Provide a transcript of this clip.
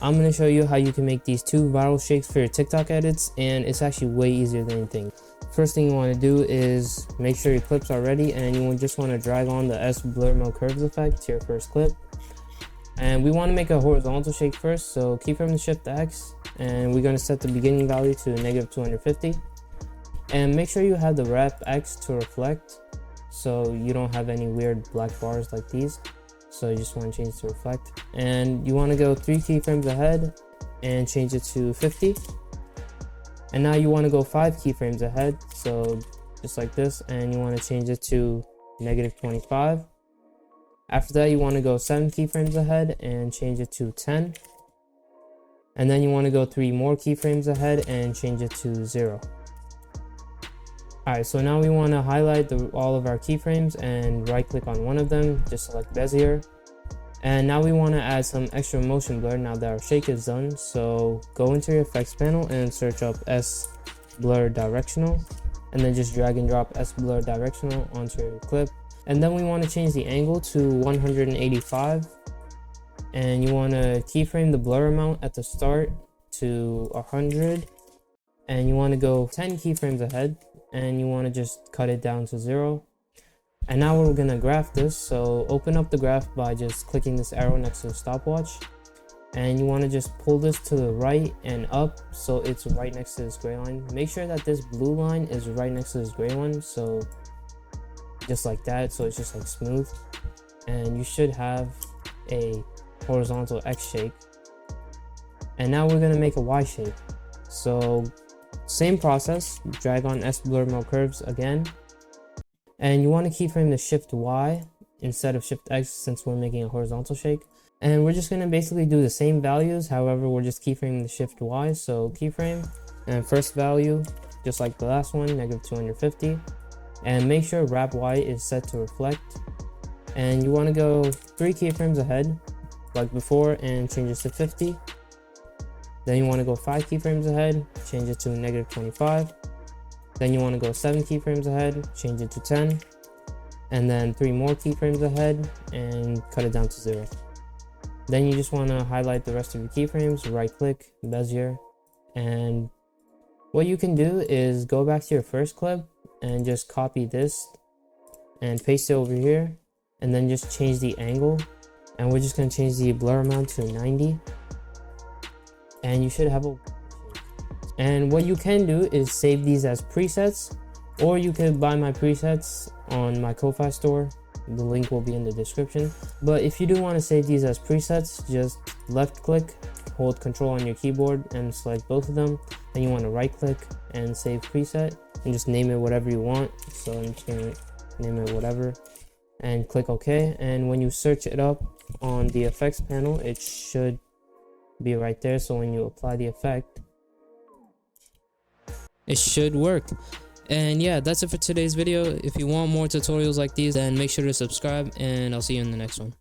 I'm going to show you how you can make these 2 viral shakes for your TikTok edits, and it's actually way easier than you think. First thing you want to do is make sure your clips are ready, and you just want to drag on the S blur mode curves effect to your first clip. And we want to make a horizontal shake first, so keyframe the shift X, and we're going to set the beginning value to -250. And make sure you have the rep X to reflect, so you don't have any weird black bars like these. So you just want to change to reflect, and you want to go 3 keyframes ahead and change it to 50. And now you want to go 5 keyframes ahead, so just like this, and you want to change it to -25. After that, you want to go 7 keyframes ahead and change it to 10. And then you want to go 3 more keyframes ahead and change it to 0. Alright, so now we want to highlight all of our keyframes and right click on one of them, just select Bezier. And now we want to add some extra motion blur now that our shake is done. So go into your effects panel and search up S blur directional, and then just drag and drop S blur directional onto your clip. And then we want to change the angle to 185, and you want to keyframe the blur amount at the start to 100, and you want to go 10 keyframes ahead, and you want to just cut it down to 0. And now we're going to graph this, so open up the graph by just clicking this arrow next to the stopwatch, and you want to just pull this to the right and up so it's right next to this gray line. Make sure that this blue line is right next to this gray one, so just like that, so it's just like smooth. And you should have a horizontal X shake. And now we're going to make a Y shape, so same process, drag on S blur mode curves again, and you want to keyframe the shift Y instead of shift X since we're making a horizontal shake. And we're just going to basically do the same values, however we're just keyframing the shift Y. So keyframe and first value just like the last one, -250, and make sure wrap Y is set to reflect, and you want to go 3 keyframes ahead like before and change it to 50. Then you want to go 5 keyframes ahead, change it to -25. Then you want to go 7 keyframes ahead, change it to 10. And then 3 more keyframes ahead and cut it down to 0. Then you just want to highlight the rest of your keyframes, right click, Bezier. And what you can do is go back to your first clip and just copy this and paste it over here. And then just change the angle. And we're just going to change the blur amount to 90. And you should have a... And what you can do is save these as presets, or you can buy my presets on my Ko-Fi store. The link will be in the description. But if you do want to save these as presets, just left click, hold Control on your keyboard and select both of them. Then you want to right click and save preset and just name it whatever you want. So I'm just going to name it whatever and click OK. And when you search it up on the effects panel, it should be right there. So when you apply the effect, it should work. And yeah, that's it for today's video. If you want more tutorials like these, then make sure to subscribe, and I'll see you in the next one.